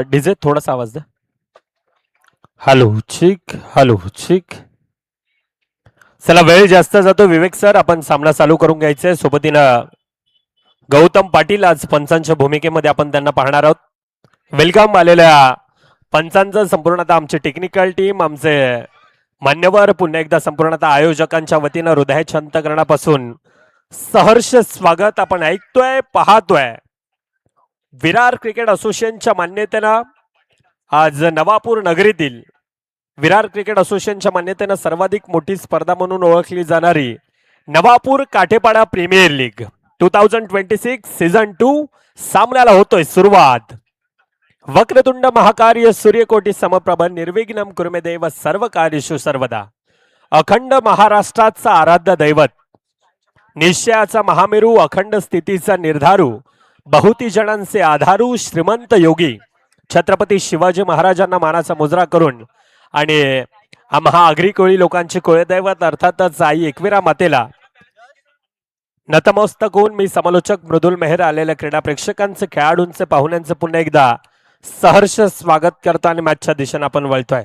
DJ थोडासा आवाज द्या. हॅलो चिक, हॅलो चिक. चला वेळ जास्त जातो विवेक सर, आपण सामना चालू करून घ्यायचंय. सोबतीनं गौतम पाटील आज पंचांच्या भूमिकेमध्ये आपण त्यांना पाहणार आहोत. वेलकम आलेल्या पंचांचं संपूर्णतः आमची टेक्निकल टीम, आमचे मान्यवर, पुन्हा एकदा संपूर्णतः आयोजकांच्या वतीनं हृदयाच्या अंतःकरणापासून सहर्ष स्वागत आपण ऐकतोय, पाहतोय. विरार क्रिकेट असोसिएशनच्या मान्यतेनं आज नवापूर नगरीतील विरार क्रिकेट असोसिएशनच्या मान्यतेनं सर्वाधिक मोठी स्पर्धा म्हणून ओळखली जाणारी नवापूर काठेपाडा प्रीमियर लीग 2026 सीझन 2 सामन्याला होतोय सुरुवात. वक्रतुंड महाकार्य सूर्यकोटी समप्रभ निर्विघ्नम कुर्मे देव सर्व कार्येषु सर्वदा. अखंड महाराष्ट्राचा आराध्य दैवत, निश्चयाचा महामेरू, अखंड स्थितीचा निर्धारू, बहुती जणांचे आधारू, श्रीमंत योगी छत्रपती शिवाजी महाराजांना मानाचा मुजरा करून आणि आम्हा आगरी कोळी लोकांचे कुळदैवत अर्थातच आई एकविरा मातेला नतमस्तक होऊन मी समालोचक मृदुल मेहर आलेल्या क्रीडा प्रेक्षकांचे, खेळाडूंचे, पाहुण्यांचे पुन्हा एकदा सहर्ष स्वागत करतो आणि मॅचच्या दिशेने आपण वळतोय.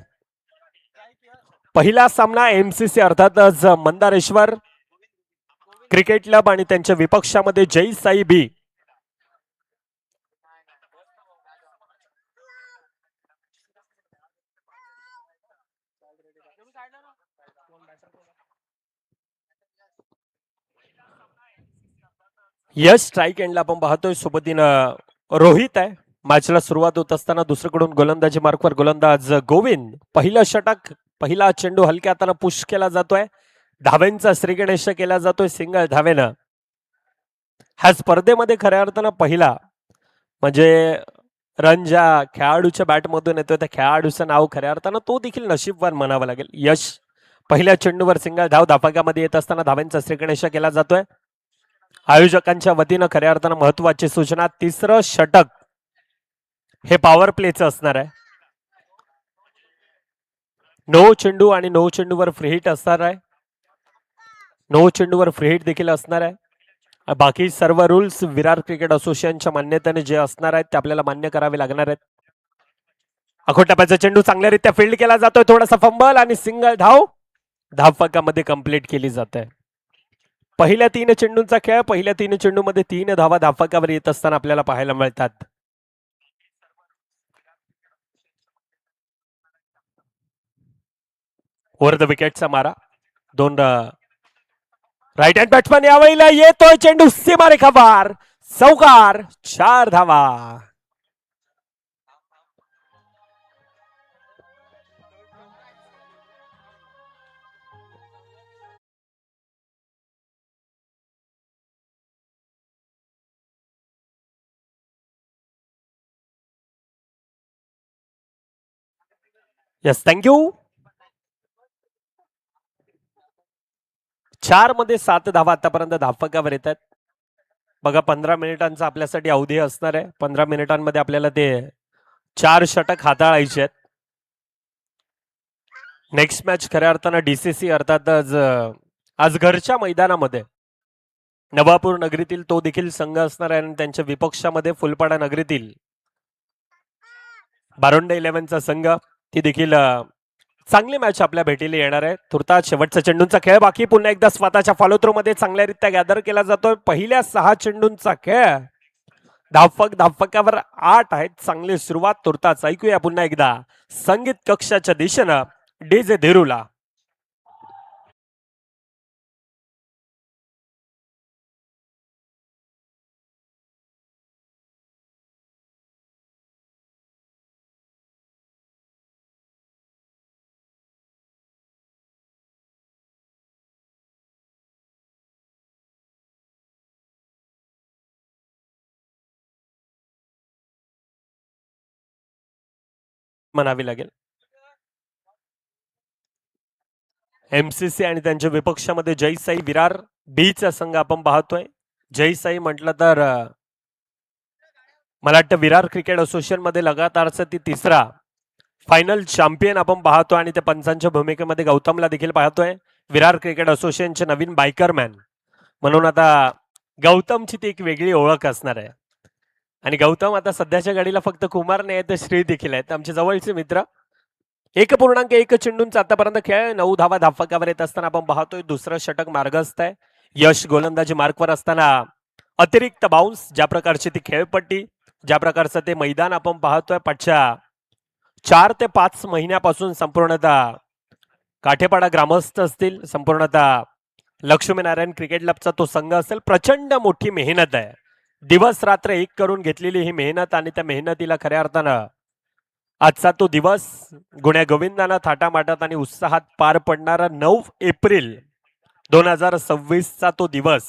पहिला सामना एमसीसी अर्थातच मंदारेश्वर क्रिकेट क्लब आणि त्यांच्या विपक्षामध्ये जय साई बी. यश स्ट्राईक एंडला आपण पाहतोय. सोबतीनं रोहित आहे. मॅचला सुरुवात होत असताना दुसरीकडून गोलंदाजी मार्कवर गोलंदाज गोविंद. पहिलं षटक, पहिला चेंडू हलक्या हाताने पुश केला जातोय. धावेंचा श्रीगणेश केला जातोय सिंगल धावेनं. ह्या स्पर्धेमध्ये खऱ्या अर्थानं पहिला म्हणजे रन ज्या खेळाडूच्या बॅटमधून येतोय त्या खेळाडूचं नाव खऱ्या अर्थानं तो देखील नशीबवान म्हणावं लागेल. यश पहिल्या चेंडूवर सिंगल धाव धापाक्यामध्ये येत असताना धावेंचा श्रीगणेश केला जातोय. आयोजकांच्या वतीनं खऱ्या अर्थानं महत्वाची सूचना, तिसरं षटक हे पॉवर प्लेचं असणार आहे. 9 चेंडू आणि 9 चेंडूवर फ्री हिट असणार आहे. 9 चेंडूवर फ्री हिट देखील असणार आहे. बाकी सर्व रूल्स विरार क्रिकेट असोसिएशनच्या मान्यतेने जे असणार आहेत ते आपल्याला मान्य करावे लागणार आहेत. अखोटप्याचा चेंडू चांगल्यारीत्या फील्ड केला जातोय. थोडासा फंबल आणि सिंगल धाव धावफलकामध्ये कंप्लीट केली जाते. पहिल्या 3 चेंडूंचा खेळ, पहिल्या 3 चेंडूमध्ये 3 धावा धावफलकावर येत असताना आपल्याला पाहायला मिळतात. ओव्हर द विकेटचा मारा. 2 राईट हँड बॅट्समन यावेळेला येतोय. चेंडू सीमारेखा पार, चौकार, 4 धावा. Yes, thank you. 4 मध्ये 7 धावा आतापर्यंत धावफलकावर येतात. बघा 15 मिनिटांचा आपल्यासाठी अवधी असणार आहे. 15 मिनिटांमध्ये आपल्याला ते 4 षटक हाताळायचे आहेत. नेक्स्ट मॅच खऱ्या अर्थानं डीसीसी अर्थातच आज घरच्या मैदानामध्ये नवापूर नगरीतील तो देखील संघ असणार आहे आणि त्यांच्या विपक्षामध्ये फुलपाडा नगरीतील बारोंडे 11चा संघ. ती देखील चांगली मॅच आपल्या भेटीला येणार आहे. तुर्तास शेवटचा चेंडूंचा खेळ बाकी. पुन्हा एकदा स्वतःच्या फॉलो थ्रो मध्ये चांगल्यारीत्या गॅदर केला जातोय. पहिल्या 6 चेंडूंचा खेळ, धावफलकावर 8 आहेत. चांगली सुरुवात तुर्तास. ऐकूया पुन्हा एकदा संगीत कक्षाच्या दिशेनं डीजे धीरूला. म्हणावी लागेल. एमसीसी आणि त्यांच्या विपक्षामध्ये जय साई विरार बीचा संघ आपण पाहतोय. जय साई म्हटलं तर मला वाटतं विरार क्रिकेट असोसिएशन मध्ये लगातारचा ती तिसरा फायनल चॅम्पियन आपण पाहतो आणि त्या पंचांच्या भूमिकेमध्ये गौतमला देखील पाहतोय. विरार क्रिकेट असोसिएशनचे नवीन बायकर मॅन म्हणून आता गौतमची ती एक वेगळी ओळख असणार आहे. आणि गौतम आता सध्याच्या घडीला फक्त कुमार नाही तर श्री देखील आहेत आमचे जवळचे मित्र. 1.1 चेंडूंचा आतापर्यंत खेळ, 9 धावा धाफकावर येत असताना आपण पाहतोय दुसरं षटक मार्गस्थ आहे. यश गोलंदाजी मार्कवर असताना अतिरिक्त बाउन्स, ज्या प्रकारची ती खेळपट्टी, ज्या प्रकारचं ते मैदान आपण पाहतोय पाठच्या 4 ते 5 महिन्यापासून संपूर्णतः काठेपाडा ग्रामस्थ असतील, संपूर्णतः लक्ष्मीनारायण क्रिकेट क्लबचा तो संघ असेल, प्रचंड मोठी मेहनत आहे. दिवस रात्र एक करून घेतलेली ही मेहनत आणि त्या मेहनतीला खऱ्या अर्थानं आजचा तो दिवस गुण्या गोविंदानं थाटामाटात आणि उत्साहात पार पडणारा 9 एप्रिल 2026चा तो दिवस.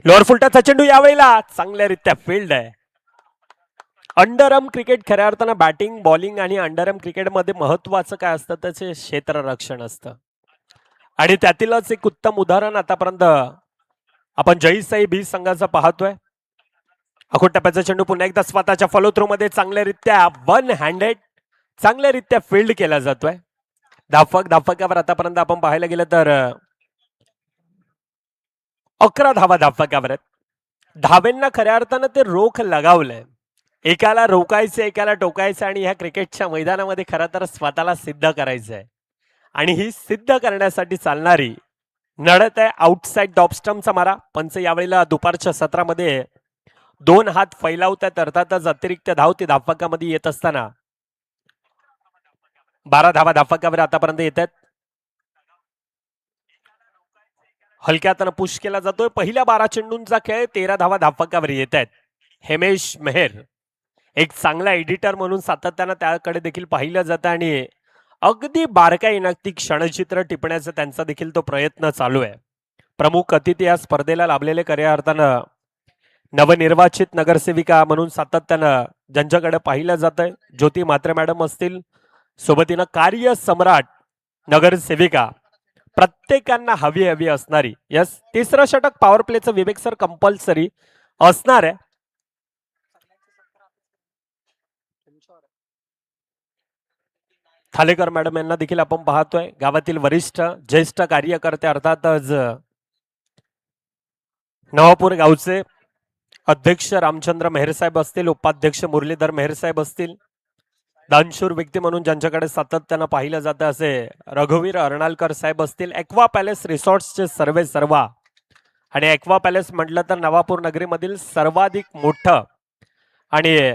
लोअर फुलटाचा चेंडू यावेळेला चांगल्यारीत्या फील्ड आहे. अंडरआर्म क्रिकेट खऱ्या अर्थानं बॅटिंग बॉलिंग आणि अंडरआर्म क्रिकेटमध्ये महत्वाचं काय असतं त्याचे क्षेत्ररक्षण असतं. आणि त्यातीलच एक उत्तम उदाहरण आतापर्यंत आपण जयसाई बी संघाचं पाहतोय. अखोट टप्प्याचा चेंडू पुन्हा एकदा स्वतःच्या फॉलो थ्रो मध्ये चांगल्यारीत्या वन हँडेड चांगल्यारीत्या फील्ड केला जातोय. धाफकावर आतापर्यंत आपण पाहायला गेलं तर 11 धावा धाफकावर आहेत. धावेंना खऱ्या अर्थानं ते रोख लगावलंय. एकाला रोकायचं एकाला टोकायचं आणि ह्या क्रिकेटच्या मैदानामध्ये खरं तर स्वतःला सिद्ध करायचं आहे. आणि ही सिद्ध करण्यासाठी चालणारी लढत आहे. आउटसाइड डॉपस्टमचा मारा. पंच यावेळेला दुपारच्या सत्रामध्ये 2 हात फैलावतात, अर्थातच अतिरिक्त धाव ती धाफकामध्ये येत असताना 12 धावा धाफकावर आतापर्यंत येत आहेत. हलक्यातनं पुश केला जातोय. पहिल्या 12 चेंडूंचा खेळ 13 धावा धाफकावर येत आहेत. हेमेश मेहर एक चांगला एडिटर म्हणून सातत्यानं त्याकडे देखील पाहिलं जातं आणि अगदी बारकाईनं ती क्षणचित्र टिपण्याचा त्यांचा देखील तो प्रयत्न चालू आहे. प्रमुख अतिथी या स्पर्धेला लाभलेले खऱ्या अर्थानं नवनिर्वाचित नगरसेविका म्हणून सातत्यानं ज्यांच्याकडे पाहिलं जातंय ज्योती म्हात्रे मॅडम असतील, सोबतीनं कार्य सम्राट नगरसेविका, प्रत्येकांना हवी हवी असणारी. यस, तिसरं षटक पॉवर प्लेचं विवेक सर कंपल्सरी असणार आहे. थालेकर मॅडम यांना देखील आपण पाहतोय. गावातील वरिष्ठ ज्येष्ठ कार्यकर्ते, अर्थातच नवापूर गावचे अध्यक्ष रामचंद्र मेहरसाहेब असतील, उपाध्यक्ष मुरलीधर मेहरसाहेब असतील, दानशूर व्यक्ती म्हणून ज्यांच्याकडे सातत्यानं पाहिलं जातं असे रघुवीर अर्नाळकर साहेब असतील, एक्वा पॅलेस रिसॉर्ट्सचे सर्वा आणि एक्वा पॅलेस म्हटलं तर नवापूर नगरीमधील सर्वाधिक मोठं आणि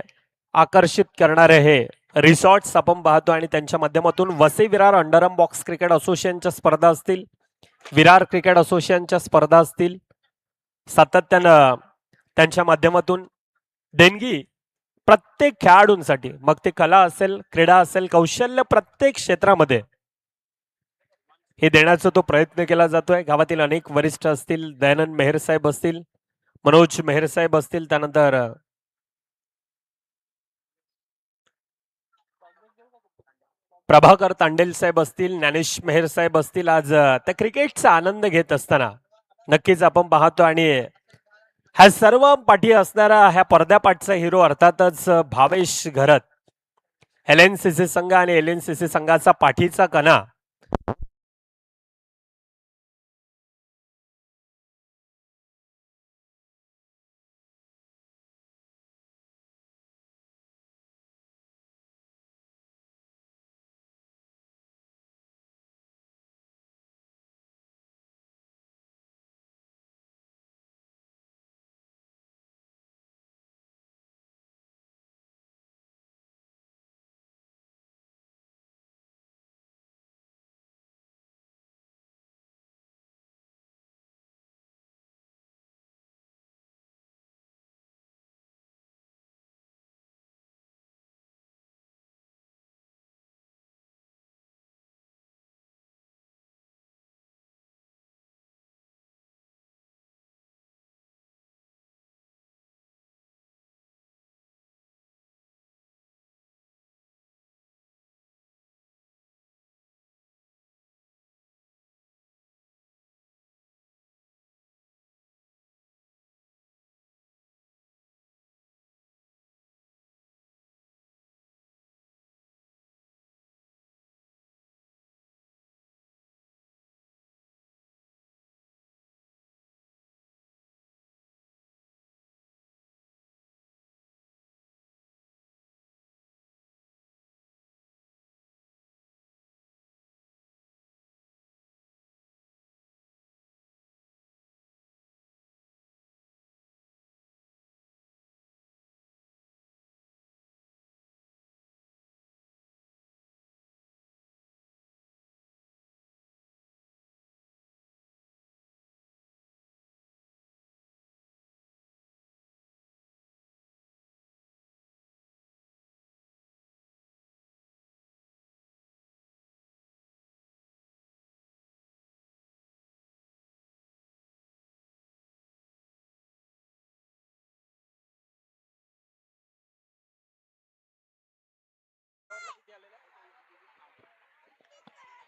आकर्षित करणारे हे रिसॉर्ट्स आपण पाहतो. आणि त्यांच्या माध्यमातून Vasai Virar underarm box cricket असोसिएशनच्या स्पर्धा असतील, विरार क्रिकेट असोसिएशनच्या स्पर्धा असतील, सातत्यानं त्यांच्या माध्यमातून देणगी प्रत्येक खेळाडूंसाठी, मग ते कला असेल, क्रीडा असेल, कौशल्य, प्रत्येक क्षेत्रामध्ये हे देण्याचा तो प्रयत्न केला जातोय. गावातील अनेक वरिष्ठ असतील, दयानंद मेहर साहेब असतील, मनोज मेहर साहेब असतील, त्यानंतर प्रभाकर तांडेल साहेब असतील, ज्ञानेश मेहर साहेब असतील. आज त्या क्रिकेटचा आनंद घेत असताना नक्कीच आपण पाहतो. आणि ह्या सर्व पाठी असणारा ह्या पडद्यापाठचा हिरो अर्थातच भावेश घरत, LNCC संघ आणि LNCC संघाचा पाठीचा कणा.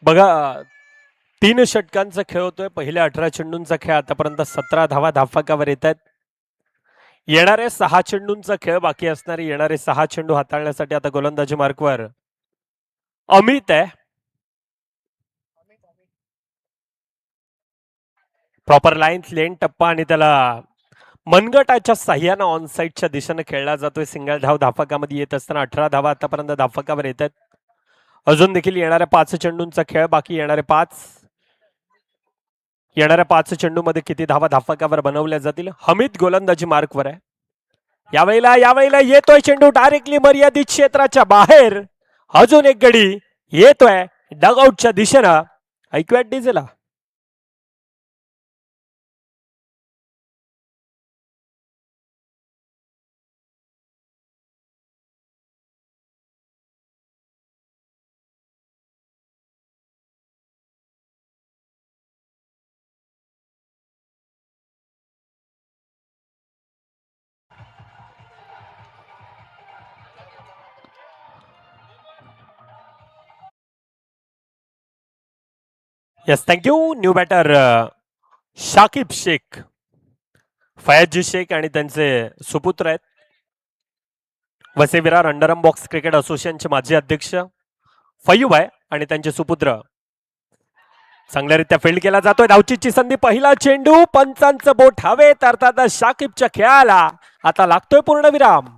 बघा 3 षटकांचा खेळ होतोय. पहिल्या 18 चेंडूंचा खेळ आतापर्यंत 17 धावा धाफकावर येत आहेत. येणारे 6 चेंडूंचा खेळ बाकी असणारे येणारे 6 चेंडू हाताळण्यासाठी आता गोलंदाजी मार्कवर अमित आहे. प्रॉपर लाईन्स लेन टप्पा आणि त्याला मनगटाच्या साह्यानं ऑन साईडच्या दिशेने खेळला जातोय. सिंगल धाव धाफकामध्ये येत असताना 18 धावा आतापर्यंत धाफकावर येत आहेत. अजून देखील येणाऱ्या 5 चेंडूंचा खेळ बाकी. येणाऱ्या 5 चेंडूमध्ये किती धावा धाफकावर बनवल्या जातील. हमीद गोलंदाजी मार्कवर आहे. यावेळेला येतोय चेंडू डायरेक्टली मर्यादित क्षेत्राच्या बाहेर. अजून एक गडी येतोय डगआउटच्या दिशेनं. ऐकूयात डीजेला. Yes thank you. New batter Shakib Shaikh, Fayaji Shaikh आणि त्यांचे सुपुत्र आहेत. वसे विरार अंडरम बॉक्स क्रिकेट असोसिएशनचे माजी अध्यक्ष फयूब आहे आणि त्यांचे सुपुत्र. चांगल्यारीत्या फील्ड केला जातोय. धावचीची संधी. पहिला चेंडू पंचांचं बोट हवेत. अर्थात शाकिबच्या खेळाला आता लागतोय पूर्णविराम.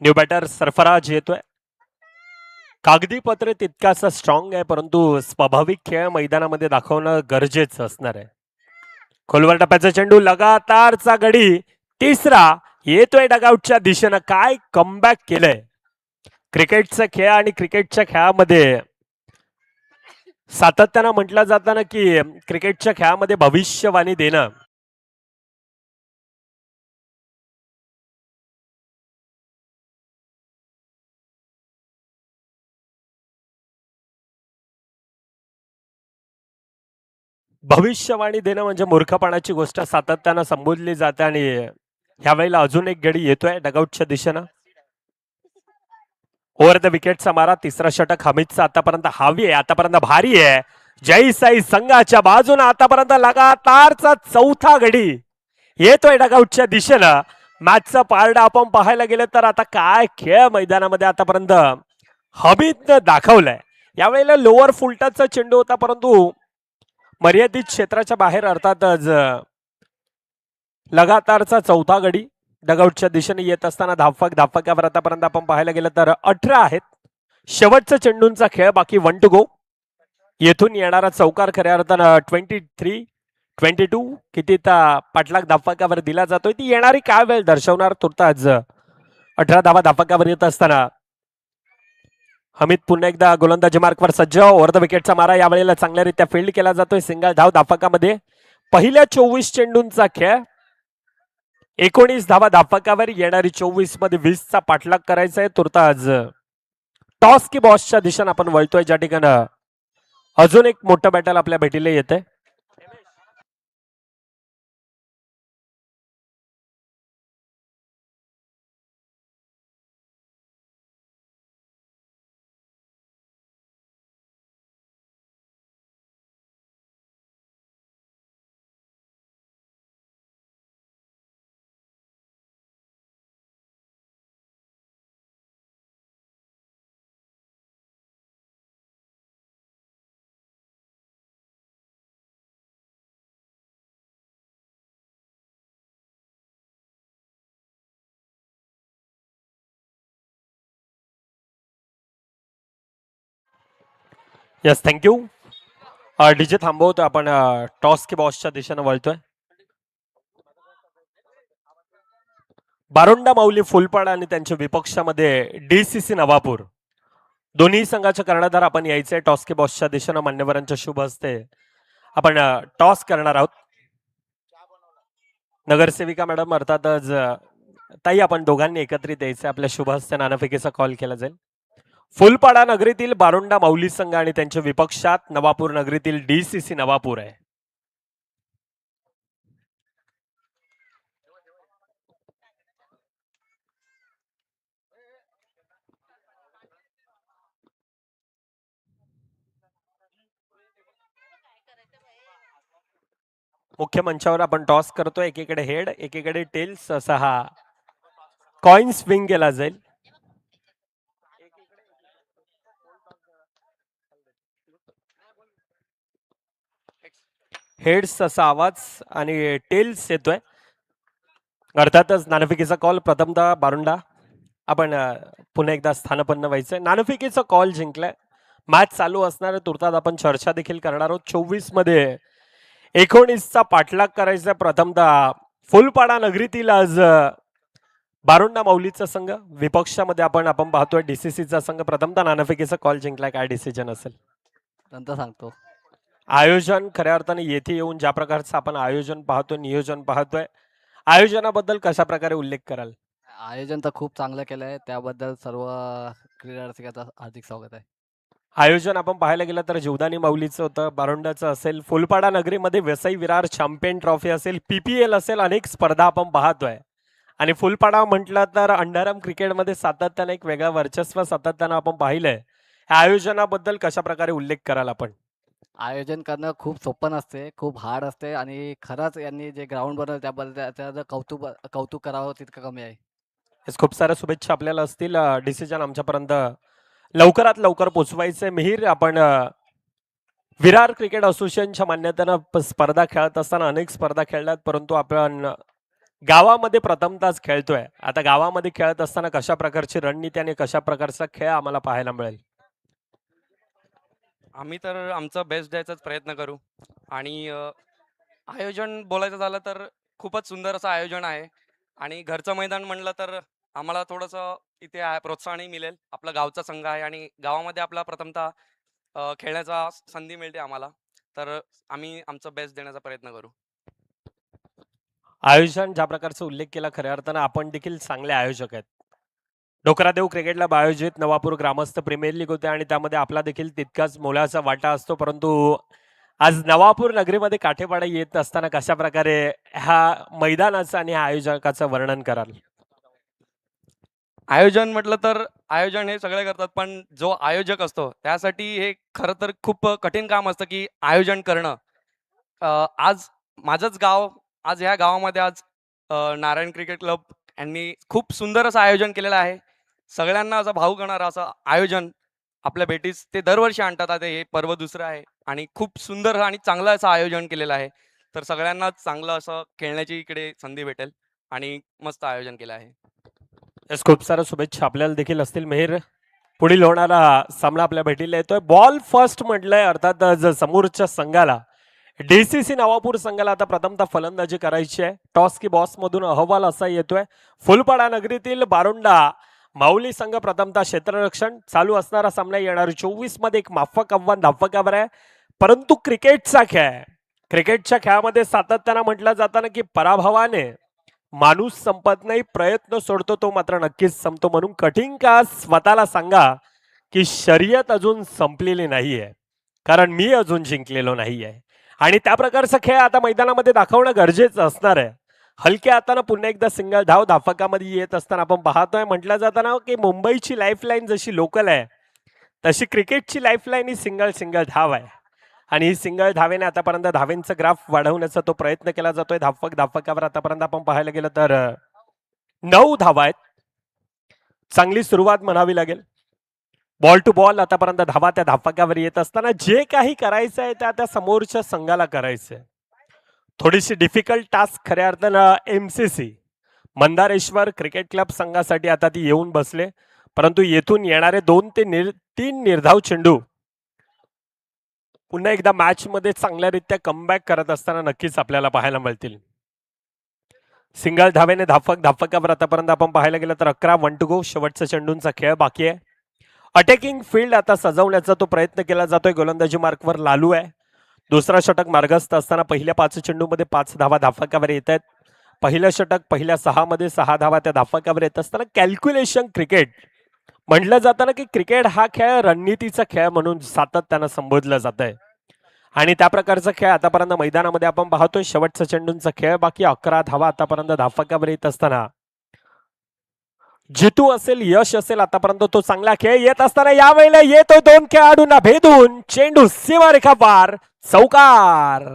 न्यू बॅटर सरफराज येतोय. कागदी पत्र तितकासा स्ट्रॉंग आहे, परंतु स्वाभाविक खेळ मैदानामध्ये दाखवणं गरजेचं असणार आहे. खोलवर टप्प्याचा चेंडू. लगातारचा गडी. तिसरा येतोय डगआउटच्या दिशेनं. काय कमबॅक केलंय. क्रिकेटचा खेळ आणि क्रिकेटच्या खेळामध्ये सातत्यानं म्हटलं जातं ना की क्रिकेटच्या खेळामध्ये भविष्यवाणी देणं भविष्यवाणी देणं म्हणजे मूर्खपणाची गोष्ट सातत्यानं संबोधली जाते. आणि ह्यावेळेला अजून एक गडी येतोय डगआउटच्या दिशेनं. ओव्हर द विकेटचा मारा. तिसरा षटक हमीदचा आतापर्यंत हावी आहे, आतापर्यंत भारी आहे. जय साई संघाच्या बाजूने आतापर्यंत लगातारचा चौथा गडी येतोय डगआउटच्या दिशेनं. मॅचचा पारडा आपण पाहायला गेलं तर आता काय खेळ मैदानामध्ये आतापर्यंत हमीदनं दाखवलाय. यावेळेला लोअर फुलटाचा चेंडू होता, परंतु मर्यादित क्षेत्राच्या बाहेर. अर्थातच लगातारचा चौथा गडी डगआउटच्या दिशेने येत असताना धाफकावर आतापर्यंत आपण पाहायला गेलं तर 18 आहेत. शेवटचा चेंडूंचा खेळ बाकी. 1 to go. येथून येणारा चौकार खऱ्या अर्थानं 23-22 किती पाठलाग धाफकावर दिला जातोय. ती येणारी काय वेळ दर्शवणार. तुर्तास 18 धावा धाफकावर येत असताना हमीद पुन्हा एकदा गोलंदाजी मार्कवर सज्ज. ओव्हर द विकेटचा मारा. यावेळेला चांगल्यारीत्या फील्ड केला जातोय. सिंगल धाव धाफकामध्ये. पहिल्या 24 चेंडूंचा खेळ. 19 धावा धाफकावर. येणारी 24 मध्ये 20चा पाठलाग करायचा आहे. तुर्तास टॉस की बॉसच्या दिशेने आपण वळतोय, ज्या ठिकाणी अजून एक मोठं बॅटल आपल्या भेटीला येते. Yes thank you. डीजे थांबवतो आपण. टॉस की बॉसच्या दिशेने वळतोय. बारोंडा माऊली फुलपाड आणि त्यांच्या विपक्षामध्ये डीसीसी नवापूर दोन्ही संघाचे कर्णधार आपण यायचंय. टॉस की बॉसच्या दिशेनं मान्यवरांच्या शुभ हस्ते आपण टॉस करणार आहोत. नगरसेविका मॅडम अर्थातच ताई आपण दोघांनी एकत्रित यायचं, आपल्या शुभ हस्ते नाणेफेकीचा कॉल केला जाईल. फुलपाडा नगरीतील बारुंडा माऊली संघ आणि त्यांच्या विपक्षात नवापूर नगरीतील डीसीसी नवापूर आहे. मुख्य मंचावर आपण टॉस करतो, एकीकडे हेड एकीकडे टेल्स असा हा कॉइन स्विंग केला जाईल. हेड्स असा आवाज आणि टेल्स येतोय. अर्थातच नाणेफेकीचा कॉल प्रथमतः बारुंडा. आपण पुन्हा एकदा स्थानपन्न व्हायचंय. नाणेफेकीचा कॉल जिंकलाय. मॅच चालू असणार तुर्तात आपण चर्चा देखील करणार आहोत. 24 मध्ये 19चा पाठलाग करायचा. प्रथमतः फुलपाडा नगरीतील आज बारुंडा माऊलीचा संघ, विपक्षामध्ये आपण पाहतोय डीसीसीचा संघ. प्रथमतः नाणेफेकीचा कॉल जिंकलाय, काय डिसिजन असेल नंतर सांगतो. आयोजन खऱ्या अर्थाने येथे येऊन ज्या प्रकारचं आपण आयोजन पाहतोय, नियोजन पाहतोय, आयोजनाबद्दल कशा प्रकारे उल्लेख कराल? आयोजन तर खूप चांगलं केलंय, त्याबद्दल सर्व क्रीडा रसिकांचं हार्दिक स्वागत आहे. आयोजन आपण पाहायला गेलं तर जीवदानी माऊलीचं होतं, बारुंडाचं असेल, फुलपाडा नगरीमध्ये वसई विरार चॅम्पियन ट्रॉफी असेल, पीपीएल असेल, अनेक स्पर्धा आपण पाहतोय. आणि फुलपाडा म्हटलं तर अंधाराम क्रिकेटमध्ये सातत्याने एक वेगळं वर्चस्व सातत्यानं आपण पाहिलंय. या आयोजनाबद्दल कशा प्रकारे उल्लेख कराल आपण? आयोजन करणं खूप सोपं नसते, खूप हार्ड असते आणि खरंच यांनी जे ग्राउंड बनवलं त्याबद्दल त्याचं कौतुक करावं तितकं कमी आहे. खूप साऱ्या शुभेच्छा आपल्याला असतील. डिसिजन आमच्यापर्यंत लवकरात लवकर पोचवायचंय. मिहीर, आपण विरार क्रिकेट असोसिएशनच्या मान्यतेनं स्पर्धा खेळत असताना अनेक स्पर्धा खेळल्यात, परंतु आपण गावामध्ये प्रथमताच खेळतोय. आता गावामध्ये खेळत असताना कशा प्रकारची रणनीती आणि कशा प्रकारचा खेळ आम्हाला पाहायला मिळेल? आम्ही तर आमचा बेस्ट द्यायचाच प्रयत्न करू आणि आयोजन बोलायचं झालं तर खूपच सुंदर असं आयोजन आहे आणि घरचं मैदान म्हणलं तर आम्हाला थोडंसं इथे प्रोत्साहनही मिळेल. आपला गावचा संघ आहे आणि गावामध्ये आपला प्रथमतः खेळण्याचा संधी मिळते आम्हाला, तर आम्ही आमचा बेस्ट देण्याचा प्रयत्न करू. आयोजन ज्या प्रकारचा उल्लेख केला, खऱ्या अर्थानं आपण देखील चांगले आयोजक आहेत. डोकरादेव क्रिकेट क्लब आयोजित नवापूर ग्रामस्थ प्रीमियर लीग होते आणि त्यामध्ये आपला देखील तितकाच मोलाचा वाटा असतो, परंतु आज नवापूर नगरीमध्ये काठेपाडा येत असताना कशा प्रकारे ह्या मैदानाचं आणि ह्या आयोजकाचं वर्णन कराल? आयोजन म्हटलं तर आयोजन हे सगळे करतात, पण जो आयोजक असतो त्यासाठी हे खरं तर खूप कठीण काम असतं की आयोजन करणं. आज माझंच गाव, आज ह्या गावामध्ये आज नारायण क्रिकेट क्लब यांनी खूप सुंदर असं आयोजन केलेलं आहे. सगळ्यांना असं भाऊ करणारं असं आयोजन आपल्या भेटीस ते दरवर्षी आणतात. आता हे पर्व दुसरं आहे आणि खूप सुंदर आणि चांगलं असं आयोजन केलेलं आहे, तर सगळ्यांना चांगलं असं खेळण्याची इकडे संधी भेटेल आणि मस्त आयोजन केलं आहे. खूप साऱ्या शुभेच्छा आपल्याला देखील असतील. मेहर, पुढील होणारा सामना आपल्या भेटीला येतोय. बॉल फर्स्ट म्हटलंय, अर्थात समोरच्या संघाला डीसीसी नवापूर संघाला आता प्रथमतः फलंदाजी करायची आहे. टॉस की बॉस मधून अहवाल असा येतोय. फुलपाडा नगरीतील बारुंडा माऊली संघ प्रथमतः क्षेत्ररक्षण. चालू असणारा सामना येणार 24 मध्ये एक माफक आव्हान धावफकावर आहे, परंतु क्रिकेटचा खेळ आहे. क्रिकेटच्या खेळामध्ये सातत्यानं म्हटलं जाताना की पराभवाने माणूस संपत नाही, प्रयत्न सोडतो तो मात्र नक्कीच संपतो. म्हणून कठीण का स्वतःला सांगा की शर्यत अजून संपलेली नाहीये, कारण मी अजून जिंकलेलो नाहीये. आणि त्या प्रकारचा खेळ आता मैदानामध्ये दाखवणं गरजेचं असणार आहे. हलक्या हातानं पुन्हा एकदा सिंगल धाव धाफकामध्ये येत असताना आपण पाहतोय. म्हटलं जाताना की मुंबईची लाईफलाईन जशी लोकल आहे, तशी क्रिकेटची लाईफलाईन ही सिंगल सिंगल धाव आहे. आणि ही सिंगल धावेने आतापर्यंत धावेंचा ग्राफ वाढवण्याचा तो प्रयत्न केला जातोय. धाफकावर आतापर्यंत आपण पाहायला गेलं तर 9 धावा आहेत. चांगली सुरुवात म्हणावी लागेल. बॉल टू बॉल आतापर्यंत धावा त्या धाफकावर येत असताना जे काही करायचं आहे त्या समोरच्या संघाला करायचंय. थोडीशी डिफिकल्ट टास्क खऱ्या अर्थानं एमसीसी मंदारेश्वर क्रिकेट क्लब संघासाठी आता ती येऊन बसले, परंतु येथून येणारे 2 ते 3 निर्धाव चेंडू पुन्हा एकदा मॅच मध्ये चांगल्यारीत्या कमबॅक करत असताना नक्कीच आपल्याला पाहायला मिळतील. सिंगल धावेने धाफकावर आतापर्यंत आपण पाहायला गेलं तर 11 1 टू गो. शेवटचा चेंडूंचा खेळ बाकी आहे. अटॅकिंग फील्ड आता सजवण्याचा तो प्रयत्न केला जातोय. गोलंदाजी मार्कवर लालू आहे. दुसरा षटक मार्गस्थ असताना पहिल्या 5 चेंडूमध्ये 5 धावा धाफकावर येत आहेत. पहिलं षटक पहिल्या 6 मध्ये 6 धावा त्या धावफलकावर येत असताना कॅल्क्युलेशन क्रिकेट म्हटलं जातं ना की क्रिकेट हा खेळ रणनीतीचा खेळ म्हणून सातत्यानं संबोधला जात आहे आणि त्या प्रकारचा खेळ आतापर्यंत मैदानामध्ये आपण पाहतोय. शेवटचा चेंडूंचा खेळ बाकी 11 धावा आतापर्यंत धावफलकावर येत असताना जितू असेल यश असेल आतापर्यंत तो चांगला खेळ येत असताना यावेळेला येतोय 2 खेळाडूंना भेदून चेंडू सीमारेखा पार चौकार.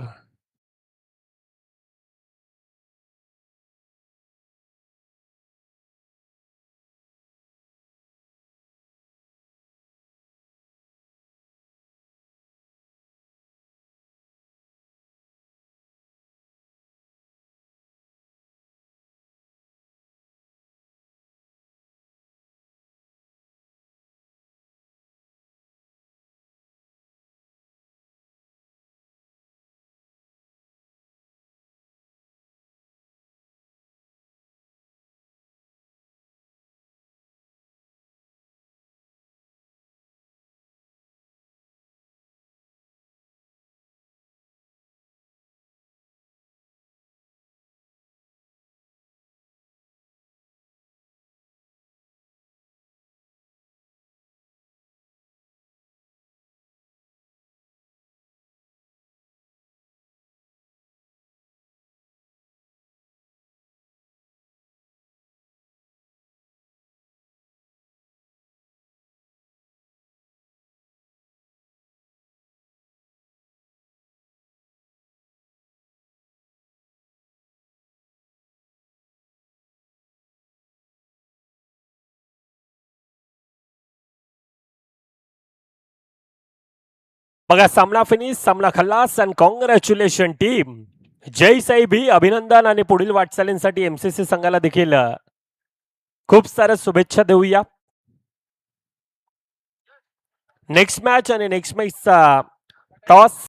बघा सामना फिनिश, सामना खल्लास अँड कॉंग्रॅच्युलेशन टीम. जय साई भी अभिनंदन आणि पुढील वाटचालींसाठी एमसीसी संघाला देखील खूप साऱ्या शुभेच्छा देऊया. नेक्स्ट मॅच आणि नेक्स्ट मॅचचा टॉस